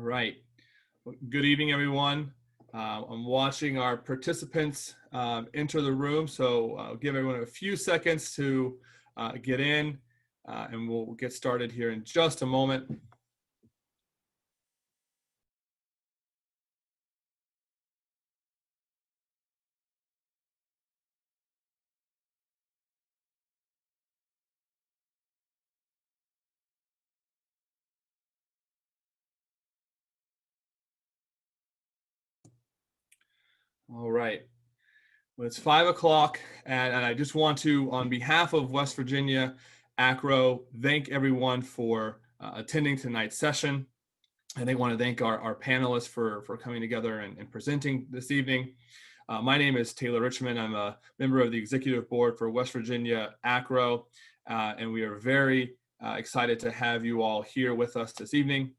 right. Well, good evening, everyone. I'm watching our participants enter the room, so I'll give everyone a few seconds to get in, and we'll get started here in just a moment. All right. Well, it's 5 o'clock, and I just want to, on behalf of West Virginia WVACRAO, thank everyone for attending tonight's session. And I want to thank our panelists for coming together and presenting this evening. My name is Taylor Richmond. I'm a member of the executive board for West Virginia WVACRAO, and we are very excited to have you all here with us this evening.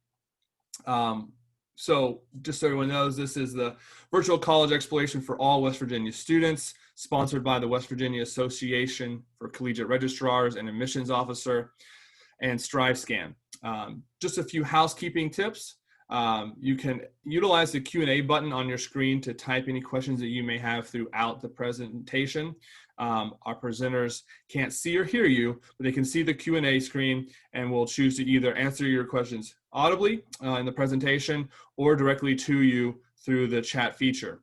So just so everyone knows, this is the virtual college exploration for all West Virginia students, sponsored by the West Virginia Association for Collegiate Registrars and Admissions Officer and StriveScan. Just a few housekeeping tips. You can utilize the Q&A button on your screen to type any questions that you may have throughout the presentation. Our presenters can't see or hear you, but they can see the Q&A screen and will choose to either answer your questions audibly in the presentation or directly to you through the chat feature.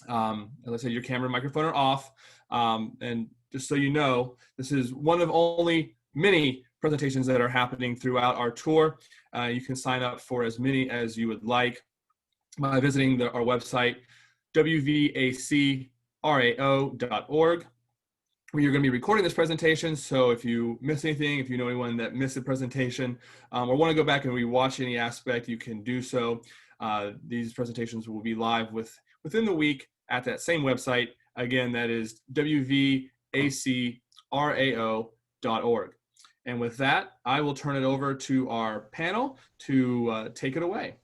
As I said, your camera and microphone are off. And just so you know, this is one of only many presentations that are happening throughout our tour. You can sign up for as many as you would like by visiting our website, WVACRAO.org. We are going to be recording this presentation, so if you miss anything, if you know anyone that missed the presentation, or want to go back and rewatch any aspect, you can do so. These presentations will be live within the week at that same website. Again, that is WVACRAO.org. And with that, I will turn it over to our panel to take it away.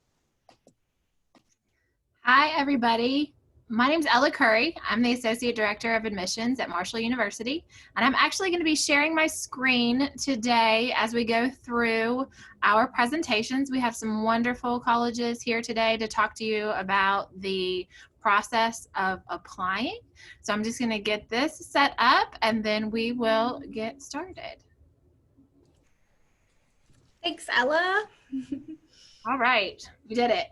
Hi, everybody. My name is Ella Curry. I'm the Associate Director of Admissions at Marshall University, and I'm actually going to be sharing my screen today as we go through our presentations. We have some wonderful colleges here today to talk to you about the process of applying. So I'm just going to get this set up, and then we will get started. Thanks, Ella. All right, we did it.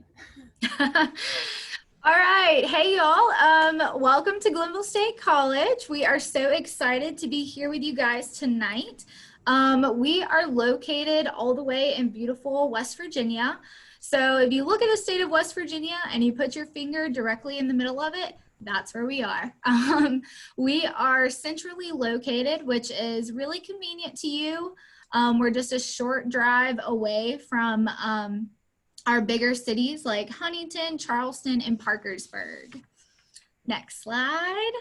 All right, hey y'all, welcome to Glenville State College. We are so excited to be here with you guys tonight. We are located all the way in beautiful West Virginia. So if you look at the state of West Virginia and you put your finger directly in the middle of it, that's where we are. We are centrally located, which is really convenient to you. We're just a short drive away from our bigger cities like Huntington, Charleston, and Parkersburg. Next slide.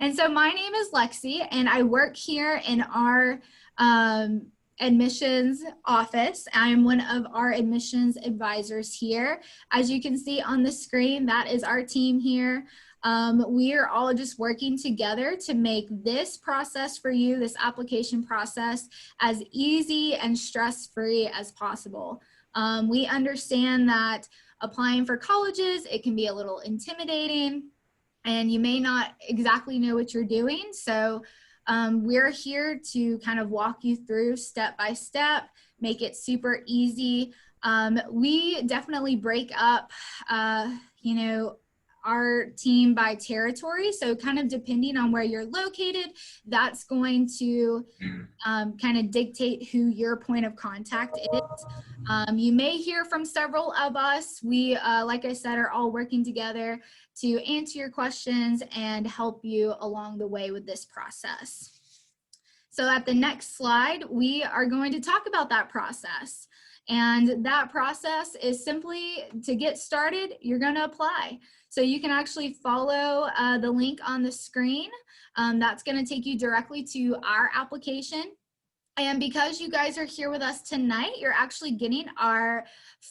And so my name is Lexi, and I work here in our admissions office. I'm one of our admissions advisors here. As you can see on the screen, that is our team here. We are all just working together to make this process for you, this application process, as easy and stress-free as possible. We understand that applying for colleges, it can be a little intimidating and you may not exactly know what you're doing. So we're here to kind of walk you through step by step, make it super easy. We definitely break up, our team by territory. So kind of depending on where you're located, that's going to kind of dictate who your point of contact is. You may hear from several of us. We, like I said, are all working together to answer your questions and help you along the way with this process. So at the next slide, we are going to talk about that process. And that process is simply to get started, you're going to apply. So you can actually follow the link on the screen. That's going to take you directly to our application. And because you guys are here with us tonight, you're actually getting our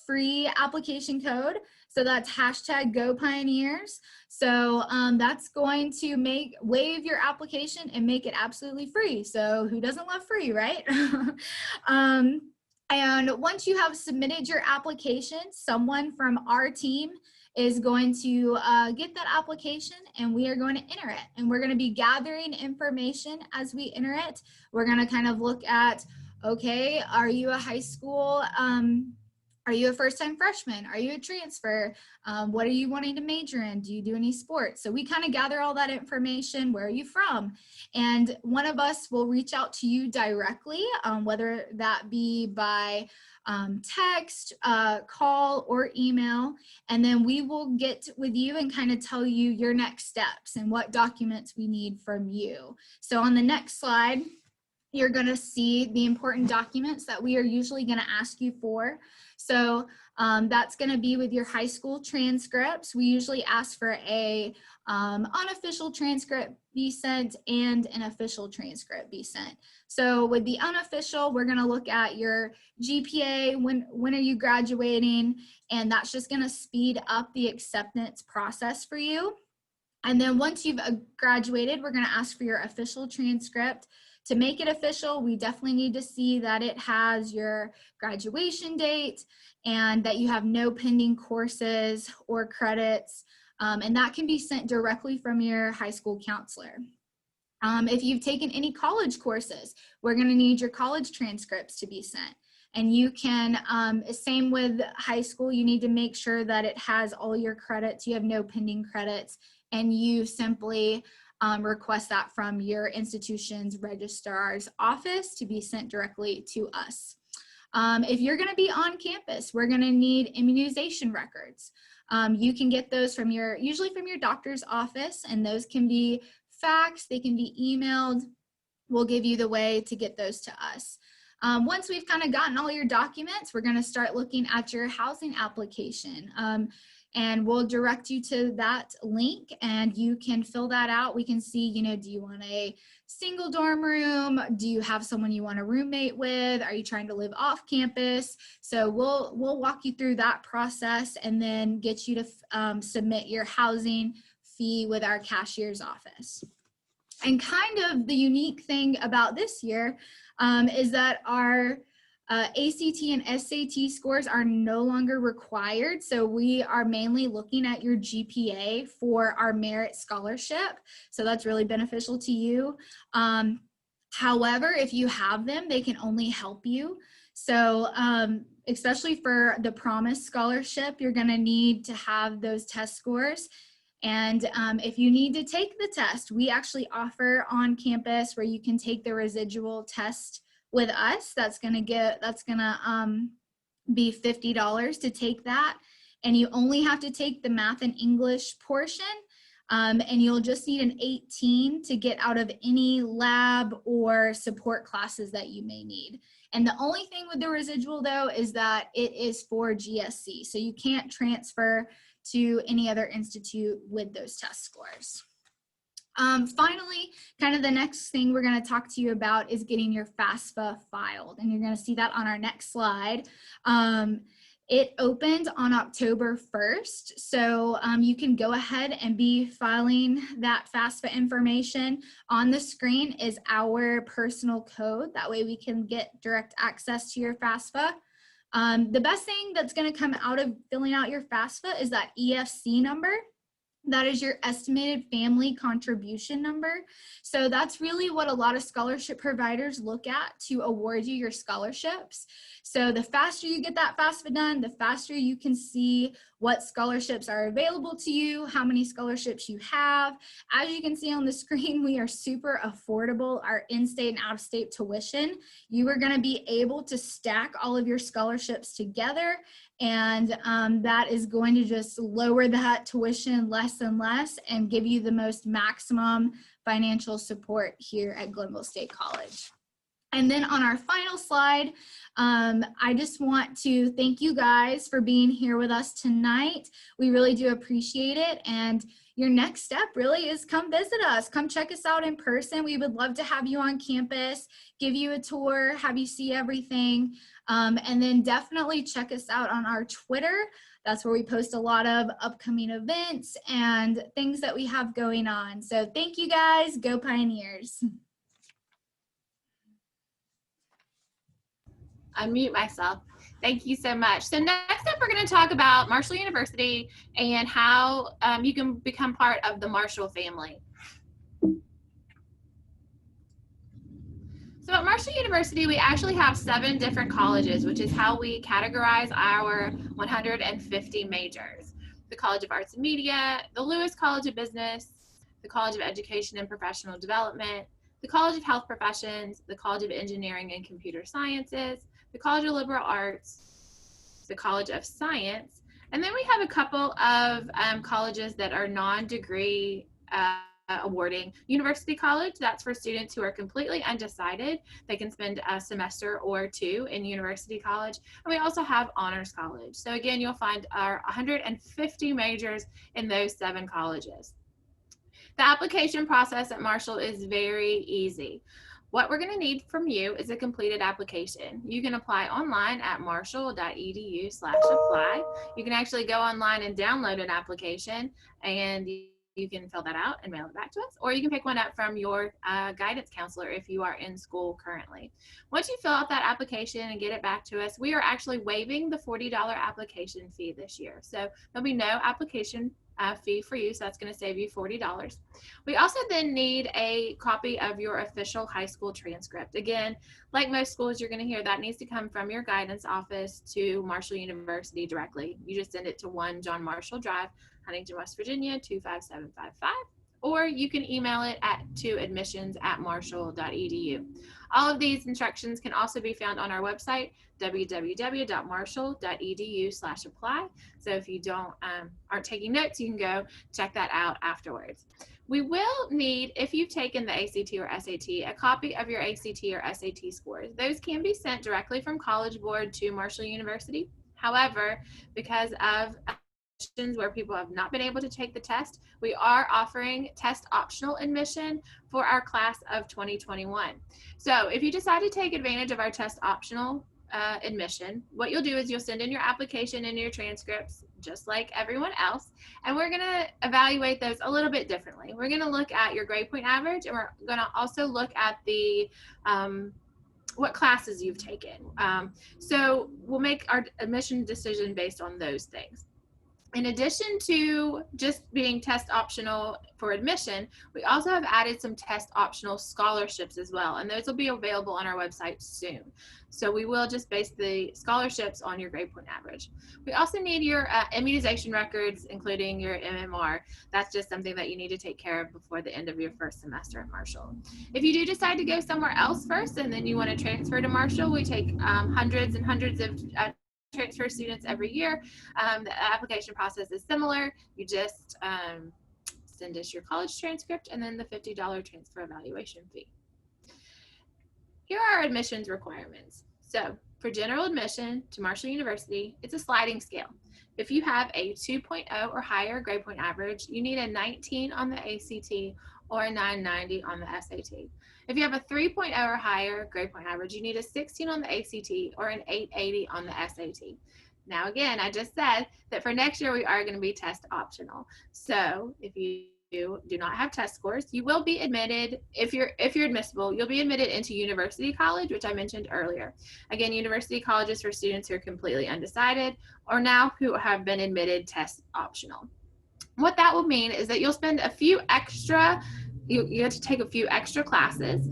free application code. So that's #GoPioneers. So that's going to waive your application and make it absolutely free. So who doesn't love free, right? And once you have submitted your application, someone from our team is going to get that application, and we are going to enter it. And we're going to be gathering information as we enter it. We're going to kind of look at, okay, are you a high school, are you a first-time freshman? Are you a transfer? What are you wanting to major in? Do you do any sports? So we kind of gather all that information. Where are you from? And one of us will reach out to you directly, whether that be by text, call, or email. And then we will get with you and kind of tell you your next steps and what documents we need from you. So on the next slide, you're going to see the important documents that we are usually going to ask you for. So that's going to be with your high school transcripts. We usually ask for a unofficial transcript be sent and an official transcript be sent. So with the unofficial, we're going to look at your GPA, when are you graduating, and that's just going to speed up the acceptance process for you. And then once you've graduated, we're going to ask for your official transcript. To make it official, we definitely need to see that it has your graduation date and that you have no pending courses or credits, and that can be sent directly from your high school counselor. If you've taken any college courses, we're going to need your college transcripts to be sent. And you can, same with high school, you need to make sure that it has all your credits, you have no pending credits, and you simply request that from your institution's registrar's office to be sent directly to us. If you're going to be on campus, we're going to need immunization records. You can get those from usually from your doctor's office, and those can be faxed, they can be emailed. We'll give you the way to get those to us. Once we've kind of gotten all your documents, we're going to start looking at your housing application. And we'll direct you to that link, and you can fill that out. We can see, do you want a single dorm room? Do you have someone you want to roommate with? Are you trying to live off campus? So we'll walk you through that process and then get you to submit your housing fee with our cashier's office. And kind of the unique thing about this year is that our ACT and SAT scores are no longer required. So we are mainly looking at your GPA for our merit scholarship. So that's really beneficial to you. However, if you have them, they can only help you. So especially for the Promise Scholarship, you're going to need to have those test scores. And if you need to take the test, we actually offer on campus where you can take the residual test with us. That's gonna be $50 to take that, and you only have to take the math and English portion, and you'll just need an 18 to get out of any lab or support classes that you may need. And the only thing with the residual though is that it is for GSC, so you can't transfer to any other institute with those test scores. Finally, kind of the next thing we're going to talk to you about is getting your FAFSA filed, and you're going to see that on our next slide. It opened on October 1st, so you can go ahead and be filing that FAFSA information. On the screen is our personal code. That way we can get direct access to your FAFSA. The best thing that's going to come out of filling out your FAFSA is that EFC number. That is your estimated family contribution number. So that's really what a lot of scholarship providers look at to award you your scholarships. So the faster you get that FAFSA done, the faster you can see what scholarships are available to you, how many scholarships you have. As you can see on the screen, we are super affordable. Our in-state and out-of-state tuition, you are going to be able to stack all of your scholarships together, and that is going to just lower that tuition less and less and give you the most maximum financial support here at Glenville State College. And then on our final slide, I just want to thank you guys for being here with us tonight. We really do appreciate it. And your next step really is come visit us. Come check us out in person. We would love to have you on campus, give you a tour, have you see everything. And then definitely check us out on our Twitter. That's where we post a lot of upcoming events and things that we have going on. So thank you guys. Go Pioneers. unmute myself. Thank you so much. So next up, we're going to talk about Marshall University and how you can become part of the Marshall family. So at Marshall University, we actually have 7 different colleges, which is how we categorize our 150 majors. The College of Arts and Media, the Lewis College of Business, the College of Education and Professional Development, the College of Health Professions, the College of Engineering and Computer Sciences, the College of Liberal Arts, the College of Science, and then we have a couple of colleges that are non-degree awarding. University College, that's for students who are completely undecided. They can spend a semester or 2 in University College. And we also have Honors College. So again, you'll find our 150 majors in those 7 colleges. The application process at Marshall is very easy. What we're going to need from you is a completed application. You can apply online at marshall.edu/apply. You can actually go online and download an application, and you can fill that out and mail it back to us, or you can pick one up from your guidance counselor if you are in school currently. Once you fill out that application and get it back to us, we are actually waiving the $40 application fee this year. So there'll be no application fee for you, so that's going to save you $40. We also then need a copy of your official high school transcript. Again, like most schools, you're going to hear that needs to come from your guidance office to Marshall University directly. You just send it to 1 John Marshall Drive, Huntington, West Virginia, 25755, or you can email it to admissions@marshall.edu. All of these instructions can also be found on our website, www.marshall.edu/apply. So if you aren't taking notes, you can go check that out afterwards. We will need, if you've taken the ACT or SAT, a copy of your ACT or SAT scores. Those can be sent directly from College Board to Marshall University. However, because of where people have not been able to take the test, we are offering test optional admission for our class of 2021. So if you decide to take advantage of our test optional admission, what you'll do is you'll send in your application and your transcripts just like everyone else, and we're going to evaluate those a little bit differently. We're going to look at your grade point average, and we're going to also look at the what classes you've taken. So we'll make our admission decision based on those things. In addition to just being test optional for admission, we also have added some test optional scholarships as well, and those will be available on our website soon. So we will just base the scholarships on your grade point average. We also need your immunization records, including your MMR. That's just something that you need to take care of before the end of your first semester at Marshall. If you do decide to go somewhere else first and then you want to transfer to Marshall, we take hundreds and hundreds of transfer students every year. The application process is similar. You just send us your college transcript and then the $50 transfer evaluation fee. Here are our admissions requirements. So for general admission to Marshall University, it's a sliding scale. If you have a 2.0 or higher grade point average, you need a 19 on the ACT or a 990 on the SAT. If you have a 3.0 or higher grade point average, you need a 16 on the ACT or an 880 on the SAT. Now again, I just said that for next year we are going to be test optional. So if you do not have test scores, you will be admitted, if you're admissible, you'll be admitted into University College, which I mentioned earlier. Again, University College is for students who are completely undecided or now who have been admitted test optional. What that will mean is that you'll spend a few extra you have to take a few extra classes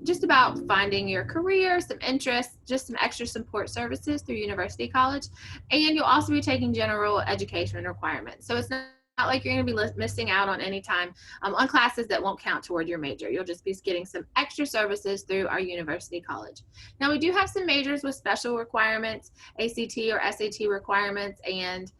just about finding your career, some interests, just some extra support services through University College, and you'll also be taking general education requirements. So it's not like you're going to be missing out on any time on classes that won't count toward your major. You'll just be getting some extra services through our University College. Now we do have some majors with special requirements, ACT or SAT requirements, and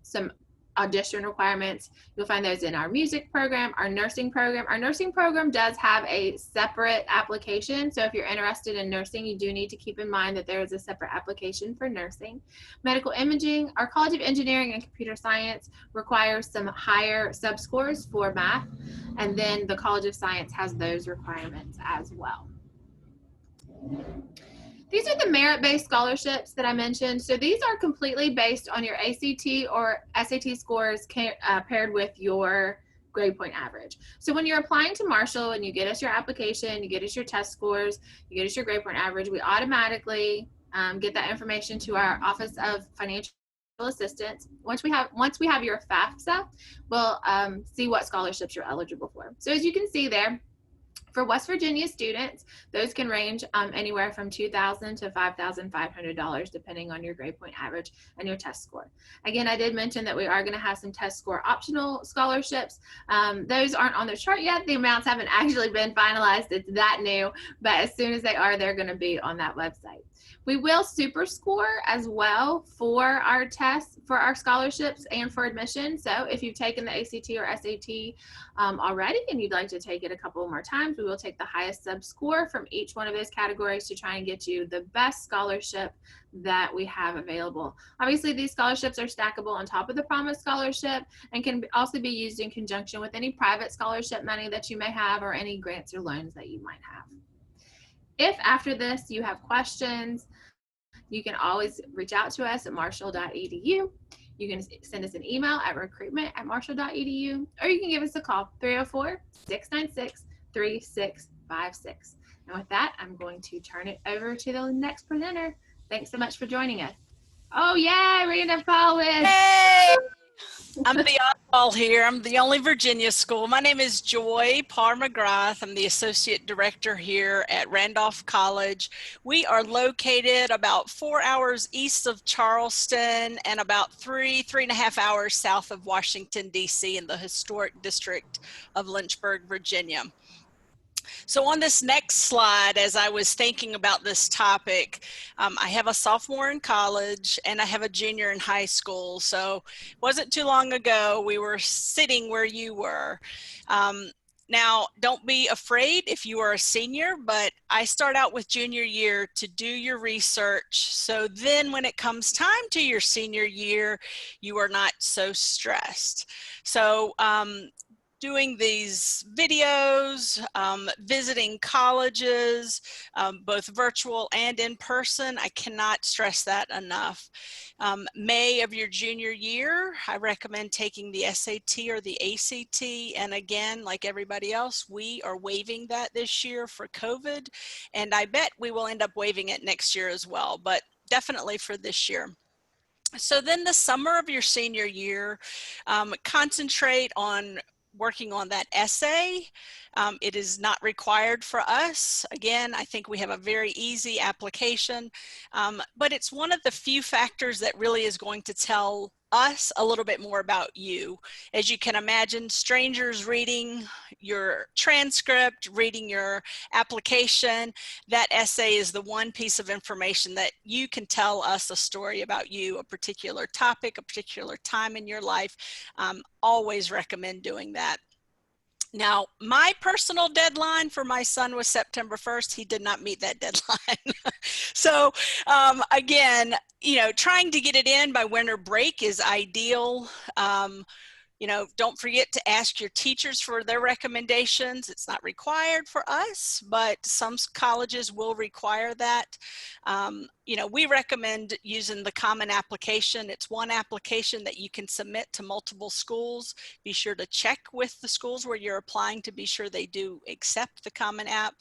some audition requirements. You'll find those in our music program, our nursing program. Our nursing program does have a separate application. So if you're interested in nursing, you do need to keep in mind that there is a separate application for nursing. Medical imaging, our College of Engineering and Computer Science requires some higher sub-scores for math. And then the College of Science has those requirements as well. These are the merit-based scholarships that I mentioned. So these are completely based on your ACT or SAT scores paired with your grade point average. So when you're applying to Marshall and you get us your application, you get us your test scores, you get us your grade point average, we automatically get that information to our Office of Financial Assistance. Once we have your FAFSA, we'll see what scholarships you're eligible for. So as you can see there, for West Virginia students, those can range anywhere from $2,000 to $5,500, depending on your grade point average and your test score. Again, I did mention that we are going to have some test score optional scholarships. Those aren't on the chart yet. The amounts haven't actually been finalized. It's that new, but as soon as they are, they're going to be on that website. We will super score as well for our tests, for our scholarships and for admission. So if you've taken the ACT or SAT already and you'd like to take it a couple more times, we will take the highest sub score from each one of those categories to try and get you the best scholarship that we have available. Obviously, these scholarships are stackable on top of the Promise Scholarship and can also be used in conjunction with any private scholarship money that you may have or any grants or loans that you might have. If after this you have questions, you can always reach out to us at marshall.edu. You can send us an email at recruitment@marshall.edu, or you can give us a call, 304-696-3656. And with that, I'm going to turn it over to the next presenter. Thanks so much for joining us. Oh, yeah, Randolph College. Hey! I'm the oddball here. I'm the only Virginia school. My name is Joy Parr McGrath. I'm the Associate Director here at Randolph College. We are located about 4 hours east of Charleston and about three and a half hours south of Washington, D.C. in the historic district of Lynchburg, Virginia. So on this next slide, as I was thinking about this topic, I have a sophomore in college and I have a junior in high school. So it wasn't too long ago, we were sitting where you were. Now, don't be afraid if you are a senior, but I start out with junior year to do your research. So then when it comes time to your senior year, you are not so stressed. So doing these videos, visiting colleges, both virtual and in person, I cannot stress that enough. May of your junior year, I recommend taking the SAT or the ACT. And again, like everybody else, we are waiving that this year for COVID. And I bet we will end up waiving it next year as well, but definitely for this year. So then the summer of your senior year, concentrate on working on that essay. It is not required for us. Again, I think we have a very easy application, but it's one of the few factors that really is going to tell us a little bit more about you. As you can imagine, strangers reading your transcript, reading your application, that essay is the one piece of information that you can tell us a story about you, a particular topic, a particular time in your life. Always recommend doing that. Now, my personal deadline for my son was September 1st. He did not meet that deadline. So again, you know, trying to get it in by winter break is ideal. You know, don't forget to ask your teachers for their recommendations. It's not required for us, but some colleges will require that. You know, we recommend using the Common Application. It's one application that you can submit to multiple schools. Be sure to check with the schools where you're applying to be sure they do accept the Common App.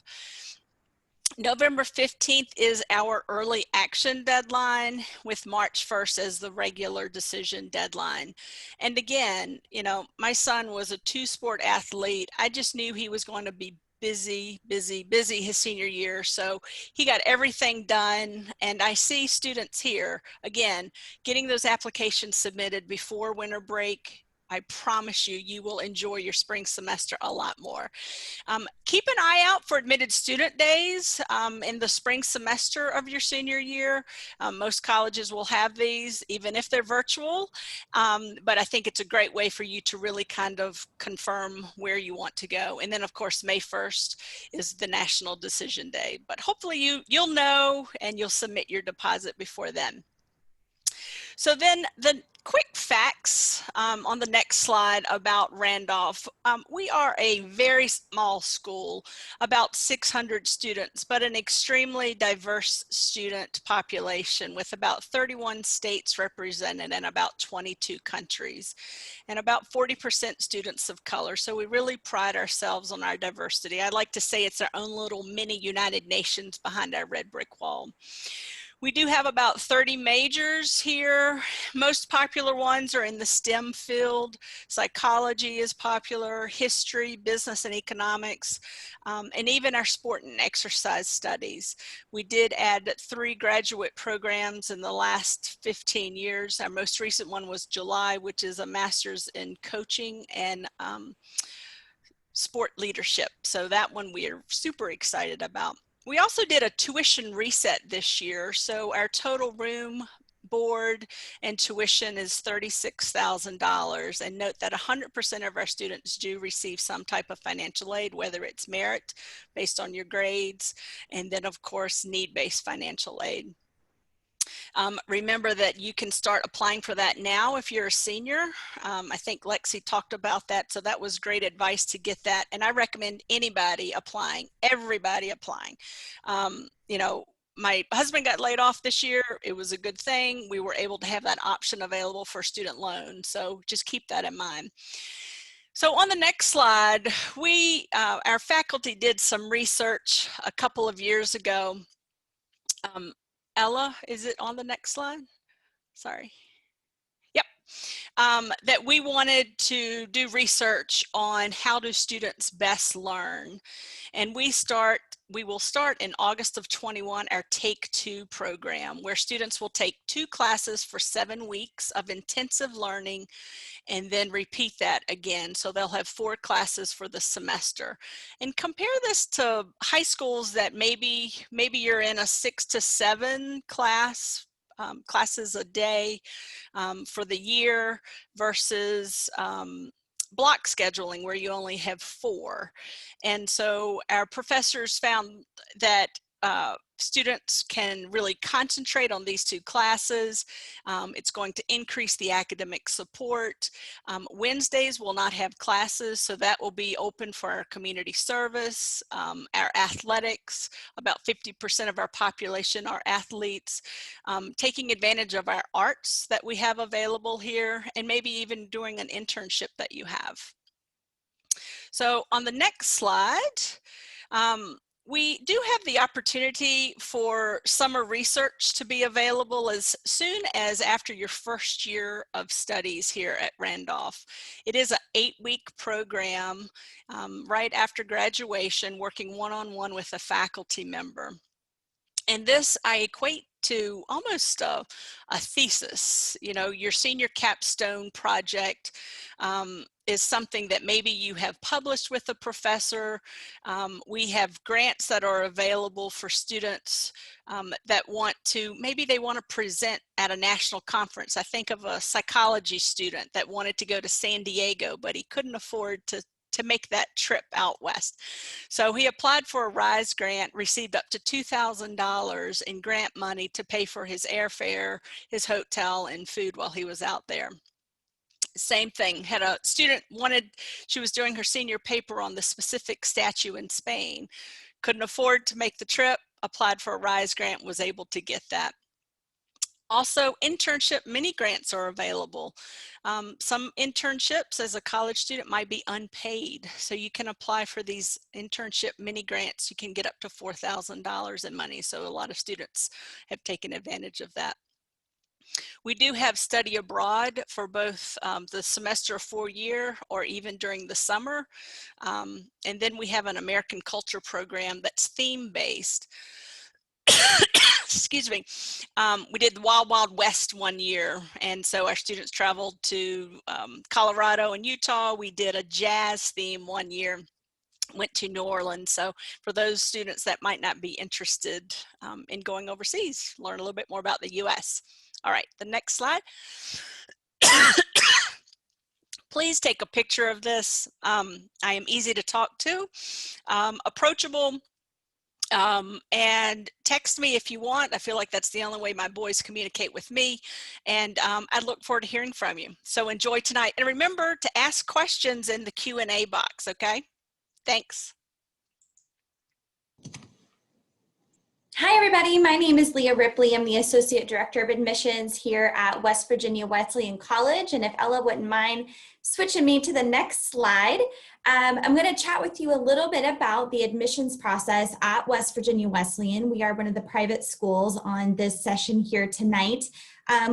November 15th is our early action deadline, with March 1st as the regular decision deadline. And again, you know, my son was a two-sport athlete. I just knew he was going to be busy his senior year. So he got everything done. And I see students here, again, getting those applications submitted before winter break. I promise you, you will enjoy your spring semester a lot more. Keep an eye out for admitted student days in the spring semester of your senior year. Most colleges will have these, even if they're virtual. But I think it's a great way for you to really kind of confirm where you want to go. And then, of course, May 1st is the National Decision Day. But hopefully you'll know and you'll submit your deposit before then. So then the quick facts on the next slide about Randolph. We are a very small school, about 600 students, but an extremely diverse student population with about 31 states represented and about 22 countries, and about 40% students of color. So we really pride ourselves on our diversity. I like to say it's our own little mini United Nations behind our red brick wall. We do have about 30 majors here. Most popular ones are in the STEM field. Psychology is popular, history, business and economics, and even our sport and exercise studies. We did add 3 graduate programs in the last 15 years. Our most recent one was July, which is a master's in coaching and sport leadership. So that one we are super excited about. We also did a tuition reset this year. So our total room, board, and tuition is $36,000. And note that 100% of our students do receive some type of financial aid, whether it's merit based on your grades, and then of course need-based financial aid. Remember that you can start applying for that now if you're a senior. I think Lexi talked about that, so that was great advice to get that. And I recommend anybody applying, everybody applying. You know, my husband got laid off this year. It was a good thing. We were able to have that option available for student loan. So just keep that in mind. So on the next slide, our faculty did some research a couple of years ago. Ella, is it on the next slide? Sorry. Yep. That we wanted to do research on how do students best learn. And we will start in August of 21 our Take 2 program, where students will take 2 classes for 7 weeks of intensive learning and then repeat that again. So they'll have 4 classes for the semester. And compare this to high schools that maybe you're in a 6 to 7 classes a day for the year versus block scheduling where you only have 4. And so our professors found that students can really concentrate on these 2 classes. It's going to increase the academic support. Wednesdays will not have classes, so that will be open for our community service, our athletics. About 50% of our population are athletes. Taking advantage of our arts that we have available here, and maybe even doing an internship that you have. So on the next slide, we do have the opportunity for summer research to be available as soon as after your first year of studies here at Randolph. It is an 8-week program right after graduation, working one-on-one with a faculty member. And this I equate to almost a thesis. You know, your senior capstone project is something that maybe you have published with a professor. We have grants that are available for students that maybe they want to present at a national conference. I think of a psychology student that wanted to go to San Diego, but he couldn't afford to make that trip out west. So he applied for a RISE grant, received up to $2,000 in grant money to pay for his airfare, his hotel, and food while he was out there. Same thing, had a student she was doing her senior paper on the specific statue in Spain, couldn't afford to make the trip, applied for a RISE grant, was able to get that. Also, internship mini grants are available. Some internships as a college student might be unpaid, so you can apply for these internship mini grants. You can get up to $4,000 in money, so a lot of students have taken advantage of that. We do have study abroad for both the semester 4-year or even during the summer. And then we have an American culture program that's theme-based. Excuse me. We did the Wild Wild West one year, and so our students traveled to Colorado and Utah. We did a jazz theme one year, went to New Orleans. So for those students that might not be interested in going overseas, learn a little bit more about the US. All right, the next slide. Please take a picture of this. I am easy to talk to, approachable. And text me if you want. I feel like that's the only way my boys communicate with me. And I look forward to hearing from you. So enjoy tonight. And remember to ask questions in the Q&A box, okay? Thanks. Hi, everybody. My name is Leah Ripley. I'm the Associate Director of Admissions here at West Virginia Wesleyan College. And if Ella wouldn't mind switching me to the next slide, I'm going to chat with you a little bit about the admissions process at West Virginia Wesleyan. We are one of the private schools on this session here tonight,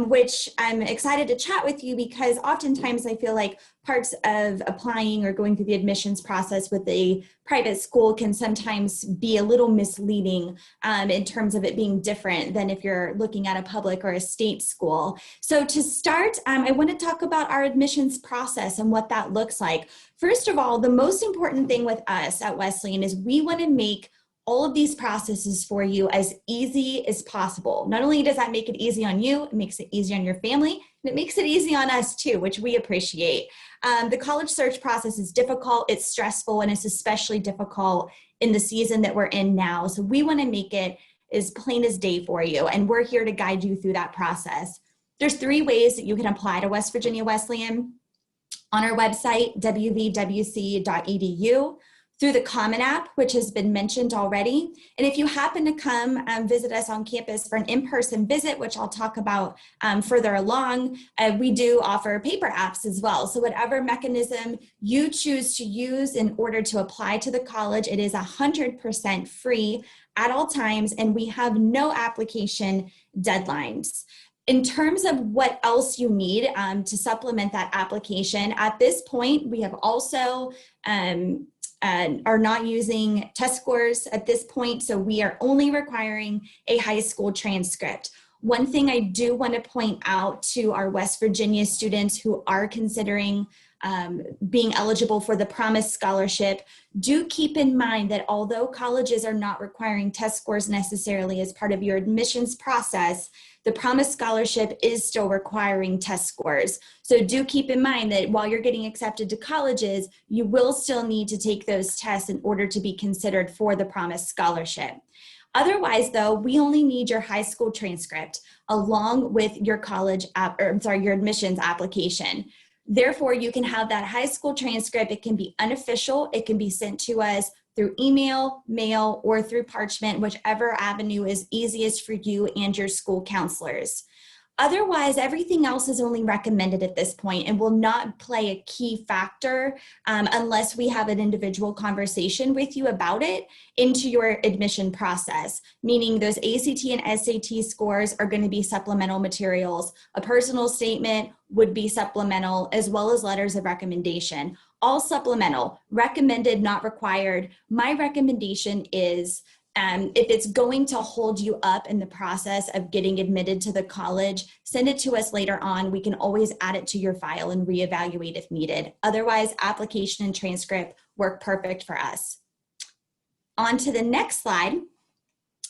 which I'm excited to chat with you because oftentimes I feel like parts of applying or going through the admissions process with a private school can sometimes be a little misleading in terms of it being different than if you're looking at a public or a state school. So to start, I want to talk about our admissions process and what that looks like. First of all, the most important thing with us at Wesleyan is we want to make all of these processes for you as easy as possible. Not only does that make it easy on you, it makes it easy on your family, and it makes it easy on us too, which we appreciate. The college search process is difficult, it's stressful, and it's especially difficult in the season that we're in now. So we want to make it as plain as day for you, and we're here to guide you through that process. There's 3 ways that you can apply to West Virginia Wesleyan: on our website, wvwc.edu, through the Common App, which has been mentioned already. And if you happen to come visit us on campus for an in-person visit, which I'll talk about further along, we do offer paper apps as well. So whatever mechanism you choose to use in order to apply to the college, it is 100% free at all times, and we have no application deadlines. In terms of what else you need to supplement that application, at this point, we have also are not using test scores at this point, so we are only requiring a high school transcript. One thing I do want to point out to our West Virginia students who are considering being eligible for the Promise Scholarship, do keep in mind that although colleges are not requiring test scores necessarily as part of your admissions process, the Promise Scholarship is still requiring test scores. So do keep in mind that while you're getting accepted to colleges, you will still need to take those tests in order to be considered for the Promise Scholarship. Otherwise, though, we only need your high school transcript along with your your admissions application. Therefore, you can have that high school transcript. It can be unofficial. It can be sent to us through email, mail, or through parchment, whichever avenue is easiest for you and your school counselors. Otherwise, everything else is only recommended at this point and will not play a key factor unless we have an individual conversation with you about it into your admission process, meaning those ACT and SAT scores are going to be supplemental materials. A personal statement would be supplemental, as well as letters of recommendation. All supplemental, recommended, not required. My recommendation is if it's going to hold you up in the process of getting admitted to the college, send it to us later on. We can always add it to your file and reevaluate if needed. Otherwise, application and transcript work perfect for us. On to the next slide.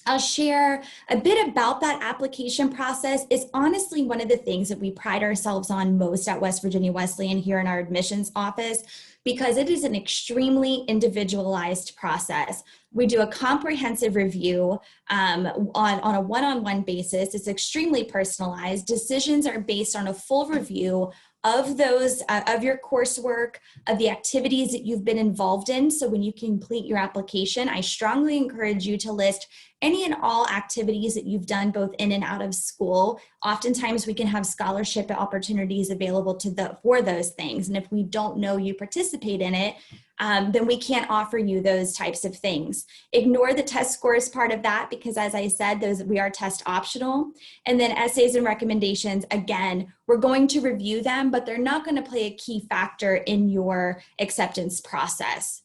I'll share a bit about that application process. It's honestly one of the things that we pride ourselves on most at West Virginia Wesleyan here in our admissions office, because it is an extremely individualized process. We do a comprehensive review on a one-on-one basis. It's extremely personalized. Decisions are based on a full review of those, of your coursework, of the activities that you've been involved in. So when you complete your application, I strongly encourage you to list any and all activities that you've done both in and out of school. Oftentimes we can have scholarship opportunities available for those things. And if we don't know you participate in it, then we can't offer you those types of things. Ignore the test scores part of that because, as I said, we are test optional. And then essays and recommendations, again, we're going to review them, but they're not going to play a key factor in your acceptance process.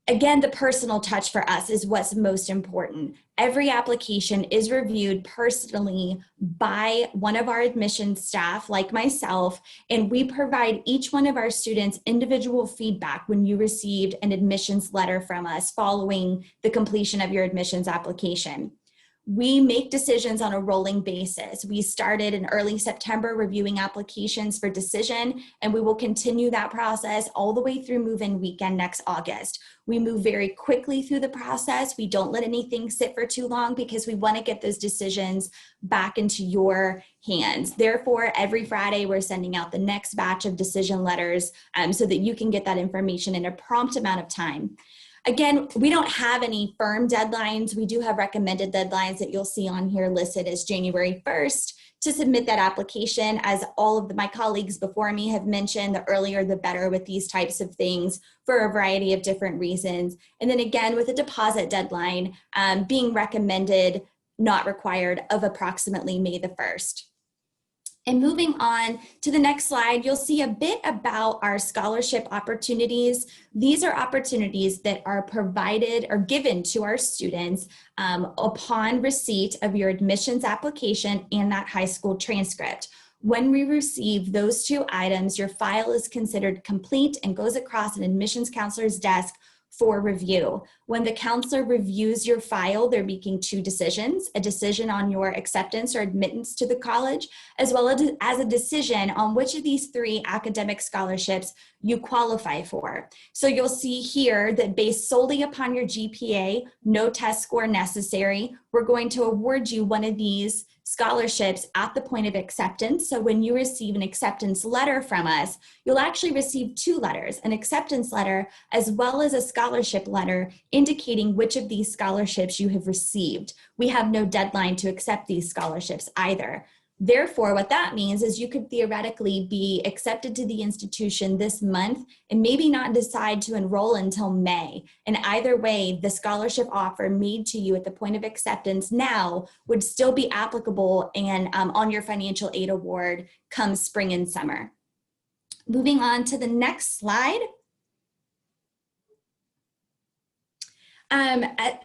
Again, the personal touch for us is what's most important. Every application is reviewed personally by one of our admissions staff, like myself, and we provide each one of our students individual feedback when you received an admissions letter from us following the completion of your admissions application. We make decisions on a rolling basis. We started in early September reviewing applications for decision, and we will continue that process all the way through move-in weekend next August. We move very quickly through the process. We don't let anything sit for too long because we want to get those decisions back into your hands. Therefore, every Friday, we're sending out the next batch of decision letters so that you can get that information in a prompt amount of time. Again, we don't have any firm deadlines. We do have recommended deadlines that you'll see on here listed as January 1st to submit that application. As all of my colleagues before me have mentioned, the earlier the better with these types of things for a variety of different reasons. And then again, with a deposit deadline being recommended, not required, of approximately May the 1st. And moving on to the next slide, you'll see a bit about our scholarship opportunities. These are opportunities that are provided or given to our students upon receipt of your admissions application and that high school transcript. When we receive those two items, your file is considered complete and goes across an admissions counselor's desk for review. When the counselor reviews your file, they're making two decisions: a decision on your acceptance or admittance to the college, as well as a decision on which of these three academic scholarships you qualify for. So you'll see here that based solely upon your GPA, no test score necessary, we're going to award you one of these scholarships at the point of acceptance. So when you receive an acceptance letter from us, you'll actually receive two letters: an acceptance letter as well as a scholarship letter indicating which of these scholarships you have received. We have no deadline to accept these scholarships either. Therefore, what that means is you could theoretically be accepted to the institution this month and maybe not decide to enroll until May. And either way, the scholarship offer made to you at the point of acceptance now would still be applicable and on your financial aid award come spring and summer. Moving on to the next slide.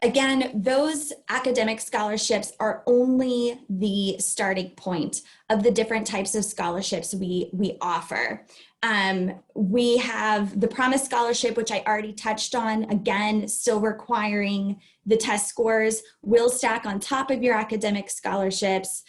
Again, those academic scholarships are only the starting point of the different types of scholarships we offer. We have the Promise Scholarship, which I already touched on, again, still requiring the test scores, will stack on top of your academic scholarships.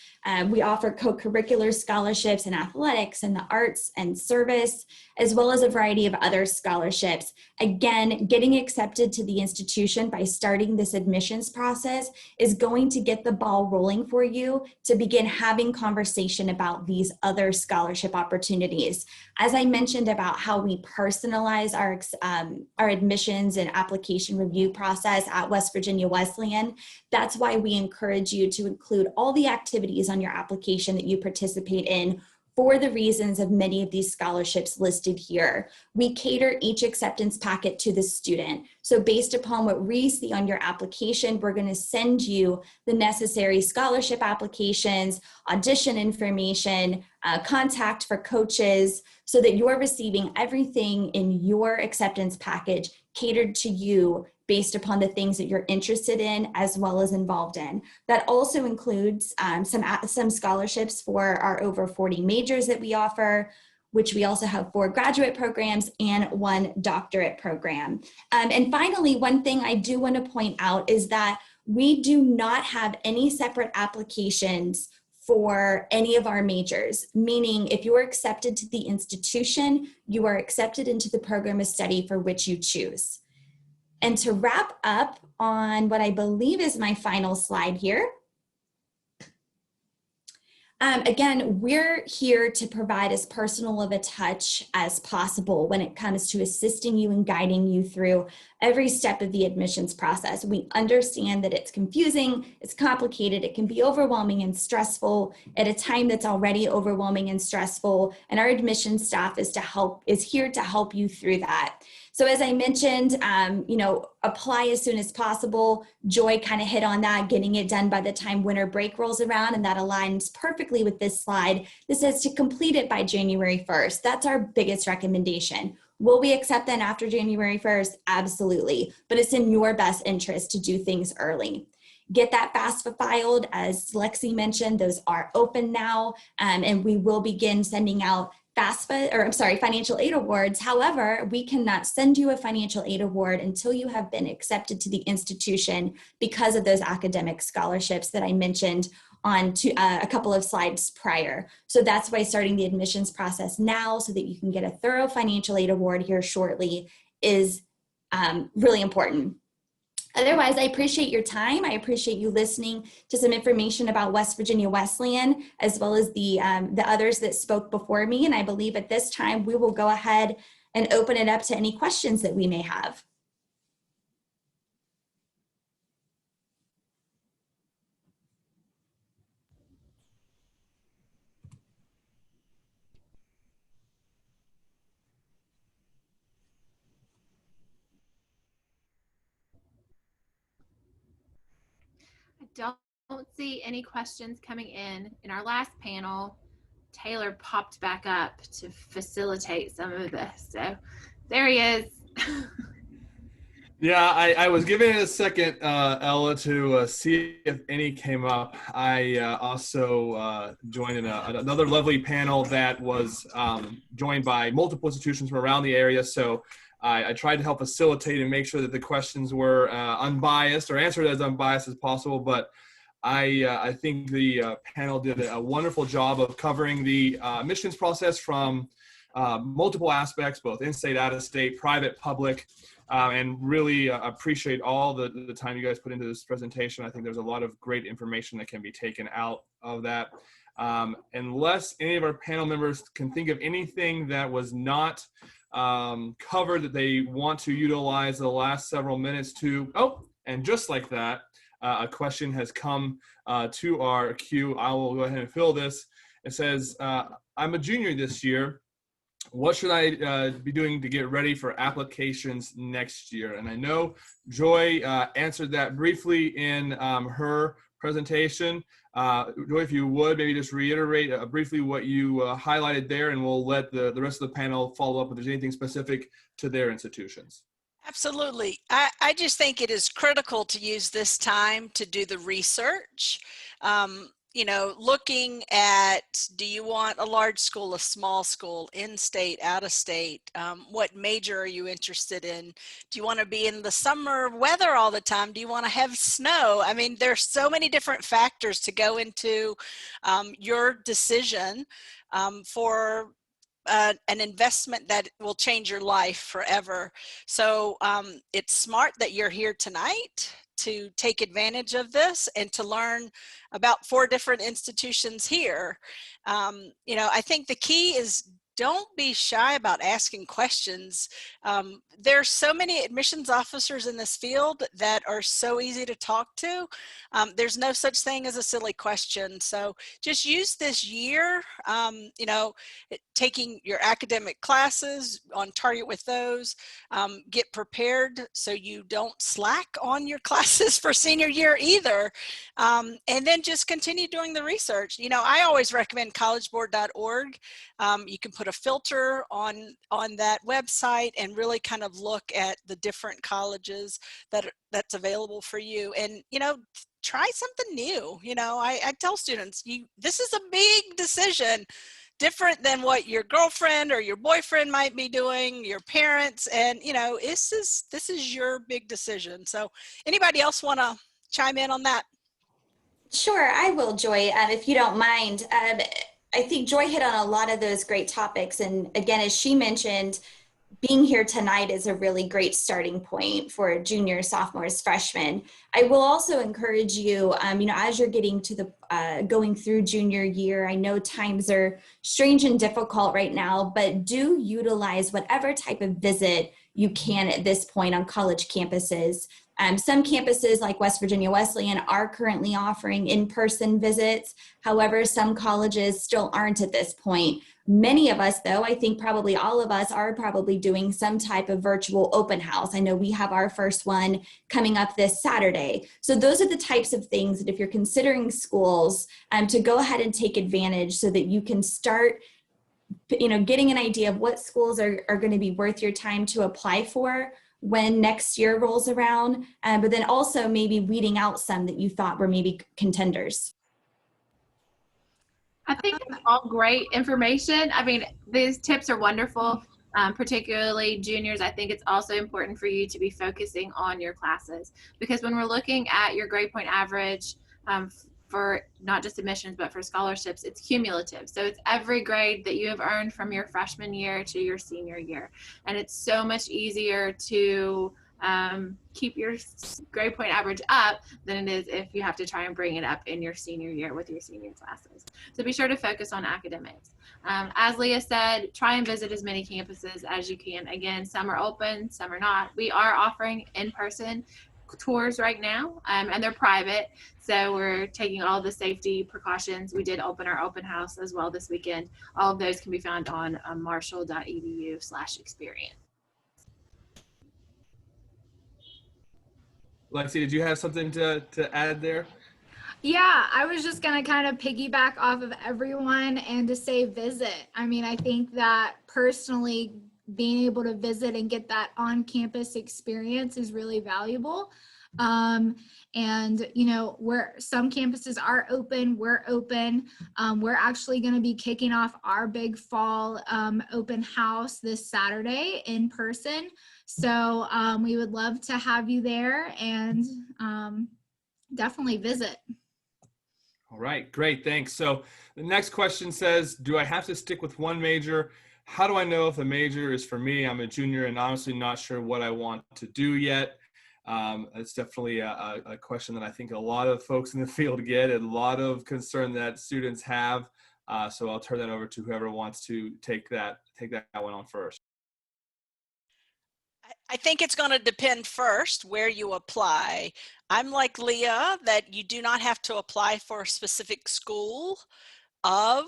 We offer co-curricular scholarships in athletics and the arts and service, as well as a variety of other scholarships. Again, getting accepted to the institution by starting this admissions process is going to get the ball rolling for you to begin having conversation about these other scholarship opportunities. As I mentioned about how we personalize our admissions and application review process at West Virginia Wesleyan, that's why we encourage you to include all the activities on your application that you participate in for the reasons of many of these scholarships listed here. We cater each acceptance packet to the student. So based upon what we see on your application, we're going to send you the necessary scholarship applications, audition information, contact for coaches, so that you're receiving everything in your acceptance package catered to you based upon the things that you're interested in as well as involved in. That also includes some scholarships for our over 40 majors that we offer, which we also have 4 graduate programs and 1 doctorate program. And finally, one thing I do want to point out is that we do not have any separate applications for any of our majors, meaning if you're accepted to the institution, you are accepted into the program of study for which you choose. And to wrap up on what I believe is my final slide here, again, we're here to provide as personal of a touch as possible when it comes to assisting you and guiding you through every step of the admissions process. We understand that it's confusing, it's complicated, it can be overwhelming and stressful at a time that's already overwhelming and stressful, and our admissions staff is here to help you through that. So as I mentioned, apply as soon as possible. Joy kind of hit on that, getting it done by the time winter break rolls around, and that aligns perfectly with this slide. This says to complete it by January 1st. That's our biggest recommendation. Will we accept that after January 1st? Absolutely, but it's in your best interest to do things early. Get that FAFSA filed. As Lexi mentioned, those are open now, and we will begin sending out financial aid awards. However, we cannot send you a financial aid award until you have been accepted to the institution because of those academic scholarships that I mentioned on a couple of slides prior. So that's why starting the admissions process now so that you can get a thorough financial aid award here shortly is really important. Otherwise, I appreciate your time. I appreciate you listening to some information about West Virginia Wesleyan, as well as the others that spoke before me. And I believe at this time, we will go ahead and open it up to any questions that we may have. I don't see any questions coming in. In our last panel, Taylor popped back up to facilitate some of this. So there he is. Yeah, I was giving it a second, Ella, to see if any came up. I also joined in another lovely panel that was joined by multiple institutions from around the area. So I tried to help facilitate and make sure that the questions were unbiased or answered as unbiased as possible. But I think the panel did a wonderful job of covering the admissions process from multiple aspects, both in-state, out-of-state, private, public, and really appreciate all the time you guys put into this presentation. I think there's a lot of great information that can be taken out of that. Unless any of our panel members can think of anything that was not covered that they want to utilize the last several minutes to, and just like that, a question has come to our queue. I will go ahead and fill this. It says, I'm a junior this year. What should I be doing to get ready for applications next year? And I know Joy answered that briefly in her presentation. Joy, if you would, maybe just reiterate briefly what you highlighted there, and we'll let the rest of the panel follow up if there's anything specific to their institutions. Absolutely. I just think it is critical to use this time to do the research. You know, looking at, do you want a large school, a small school, in-state, out-of-state? What major are you interested in? Do you want to be in the summer weather all the time? Do you want to have snow? I mean, there's so many different factors to go into your decision for an investment that will change your life forever. So it's smart that you're here tonight to take advantage of this and to learn about 4 different institutions here. You know, I think the key is don't be shy about asking questions. There's so many admissions officers in this field that are so easy to talk to. There's no such thing as a silly question. So just use this year, you know, taking your academic classes, on target with those, get prepared so you don't slack on your classes for senior year either. And then just continue doing the research. You know, I always recommend collegeboard.org. You can put a filter on that website and really kind of look at the different colleges that's available for you. And, you know, try something new. You know, I tell students, this is a big decision, different than what your girlfriend or your boyfriend might be doing, your parents, and, you know, this is your big decision. So anybody else want to chime in on that? Sure, I will, Joy, if you don't mind. I think Joy hit on a lot of those great topics. And again, as she mentioned, being here tonight is a really great starting point for juniors, sophomores, freshmen. I will also encourage you, you know, as you're getting to the going through junior year, I know times are strange and difficult right now, but do utilize whatever type of visit you can at this point on college campuses. Some campuses like West Virginia Wesleyan are currently offering in-person visits. However, some colleges still aren't at this point. Many of us, though, I think probably all of us are probably doing some type of virtual open house. I know we have our first one coming up this Saturday. So those are the types of things that if you're considering schools, to go ahead and take advantage so that you can start, you know, getting an idea of what schools are going to be worth your time to apply for when next year rolls around, but then also maybe weeding out some that you thought were maybe contenders. I think it's all great information. I mean, these tips are wonderful, particularly juniors. I think it's also important for you to be focusing on your classes, because when we're looking at your grade point average for not just admissions, but for scholarships, it's cumulative. So it's every grade that you have earned from your freshman year to your senior year. And it's so much easier to keep your grade point average up than it is if you have to try and bring it up in your senior year with your senior classes. So be sure to focus on academics. As Leah said, try and visit as many campuses as you can. Again, some are open, some are not. We are offering in-person tours right now, and they're private, so we're taking all the safety precautions. We did open our open house as well this weekend. All of those can be found on marshall.edu/experience. Lexi, did you have something to add there? Yeah, I was just going to kind of piggyback off of everyone and to say visit. I mean, I think that personally being able to visit and get that on-campus experience is really valuable. And you know, where some campuses are open, we're open. We're actually going to be kicking off our big fall open house this Saturday in person. So we would love to have you there, and definitely visit. All right, great, thanks. So the next question says, do I have to stick with one major? How do I know if the major is for me? I'm a junior and honestly not sure what I want to do yet. It's definitely a question that I think a lot of folks in the field get, and a lot of concern that students have. So I'll turn that over to whoever wants to take that one on first. I think it's going to depend first where you apply. I'm like Leah, that you do not have to apply for a specific school of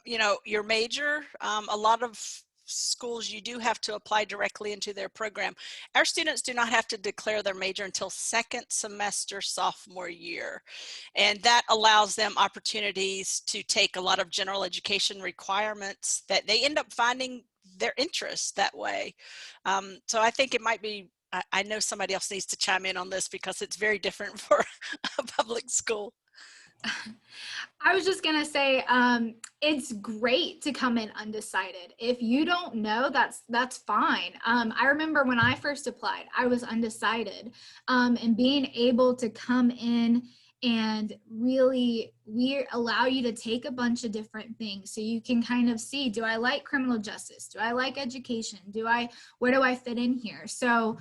your major. A lot of schools, you do have to apply directly into their program. Our students do not have to declare their major until second semester sophomore year, and that allows them opportunities to take a lot of general education requirements that they end up finding their interests that way. So I think it might be, I know somebody else needs to chime in on this because it's very different for a public school. I was just going to say, it's great to come in undecided. If you don't know, that's fine. I remember when I first applied, I was undecided, and being able to come in and really, we allow you to take a bunch of different things so you can kind of see, do I like criminal justice? Do I like education? Where do I fit in here? So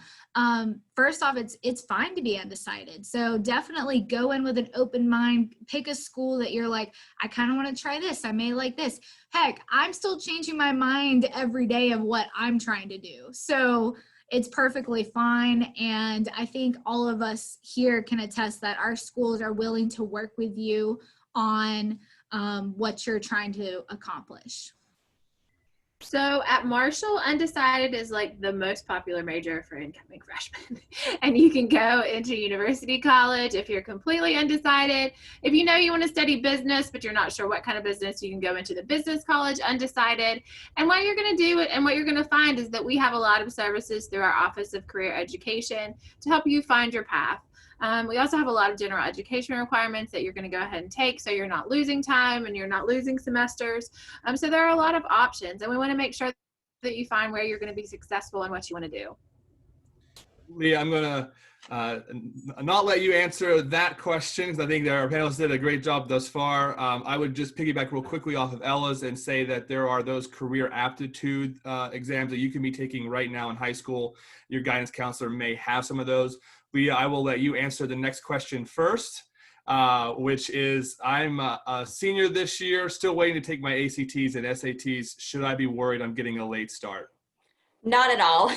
first off, it's fine to be undecided. So definitely go in with an open mind, pick a school that you're like, I kind of want to try this. I may like this. Heck, I'm still changing my mind every day of what I'm trying to do. So it's perfectly fine. And I think all of us here can attest that our schools are willing to work with you on what you're trying to accomplish. So at Marshall, undecided is like the most popular major for incoming freshmen. And you can go into university college if you're completely undecided. If you know you want to study business, but you're not sure what kind of business, you can go into the business college undecided. And what you're going to do and what you're going to find is that we have a lot of services through our Office of Career Education to help you find your path. We also have a lot of general education requirements that you're going to go ahead and take, so you're not losing time and you're not losing semesters. So there are a lot of options, and we want to make sure that you find where you're going to be successful and what you want to do. Leah, I'm going to not let you answer that question because I think that our panelists did a great job thus far. I would just piggyback real quickly off of Ella's and say that there are those career aptitude exams that you can be taking right now in high school. Your guidance counselor may have some of those. Leah, I will let you answer the next question first, which is, I'm a senior this year, still waiting to take my ACTs and SATs. Should I be worried I'm getting a late start? Not at all.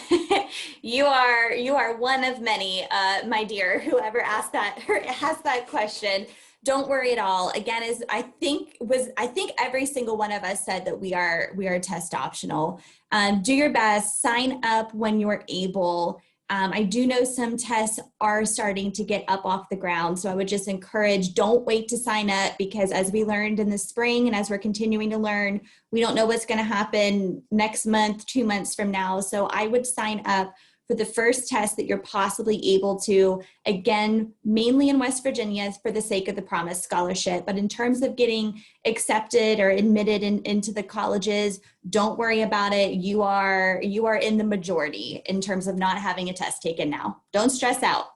You are one of many, my dear, whoever asked that or asked that question. Don't worry at all. Again, I think every single one of us said that we are test optional. Do your best, sign up when you're able. I do know some tests are starting to get up off the ground. So I would just encourage, don't wait to sign up, because as we learned in the spring and as we're continuing to learn, we don't know what's going to happen next month, 2 months from now. So I would sign up for the first test that you're possibly able to, again, mainly in West Virginia for the sake of the Promise Scholarship. But in terms of getting accepted or admitted into the colleges, don't worry about it. You are in the majority in terms of not having a test taken now. Don't stress out.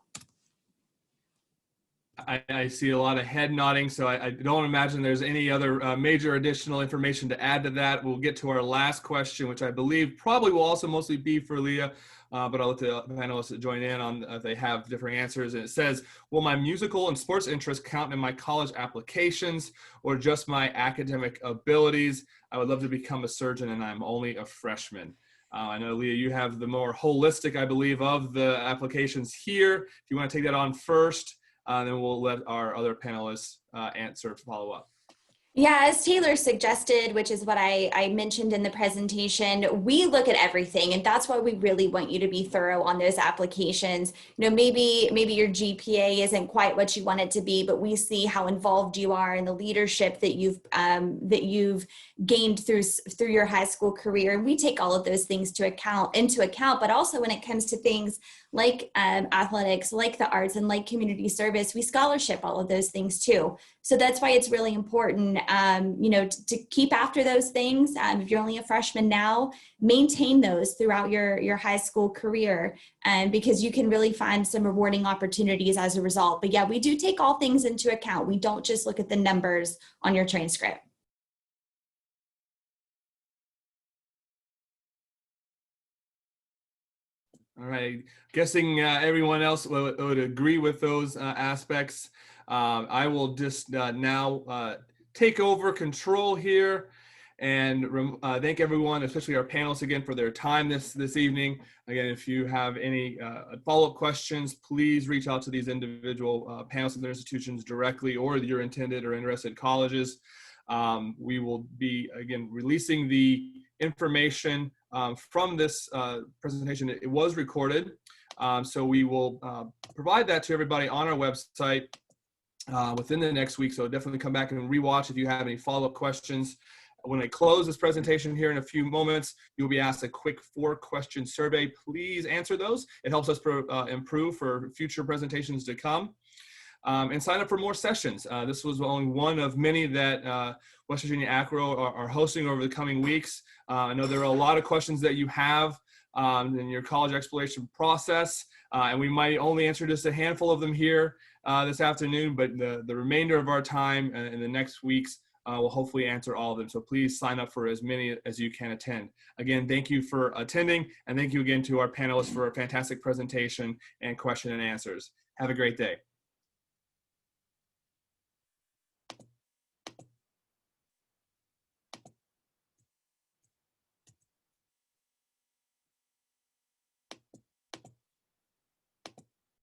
I see a lot of head nodding, so I don't imagine there's any other major additional information to add to that. We'll get to our last question, which I believe probably will also mostly be for Leah, but I'll let the panelists join in on if they have different answers. And it says, will my musical and sports interests count in my college applications or just my academic abilities? I would love to become a surgeon and I'm only a freshman. I know, Leah, you have the more holistic, I believe, of the applications here. If you want to take that on first, then we'll let our other panelists follow up. Yeah, as Taylor suggested, which is what I mentioned in the presentation, we look at everything, and that's why we really want you to be thorough on those applications. You know, maybe your GPA isn't quite what you want it to be, but we see how involved you are in the leadership that you've gained through your high school career, and we take all of those things into account. But also when it comes to things like athletics, like the arts, and like community service, we scholarship all of those things too. So that's why it's really important, to keep after those things. If you're only a freshman now, maintain those throughout your high school career, because you can really find some rewarding opportunities as a result. But yeah, we do take all things into account. We don't just look at the numbers on your transcript. All right, guessing everyone else would agree with those aspects. I will just now take over control here and thank everyone, especially our panelists again, for their time this evening. Again, if you have any follow-up questions, please reach out to these individual panelists and their institutions directly, or your intended or interested colleges. We will be, again, releasing the information from this presentation. It was recorded, so we will provide that to everybody on our website within the next week. So definitely come back and rewatch if you have any follow-up questions. When I close this presentation here in a few moments, you'll be asked a quick 4-question survey. Please answer those. It helps us improve for future presentations to come. And sign up for more sessions. This was only one of many that West Virginia WVACRAO are hosting over the coming weeks. I know there are a lot of questions that you have in your college exploration process, and we might only answer just a handful of them here this afternoon, but the remainder of our time in the next weeks will hopefully answer all of them. So please sign up for as many as you can attend. Again, thank you for attending, and thank you again to our panelists for a fantastic presentation and question and answers. Have a great day.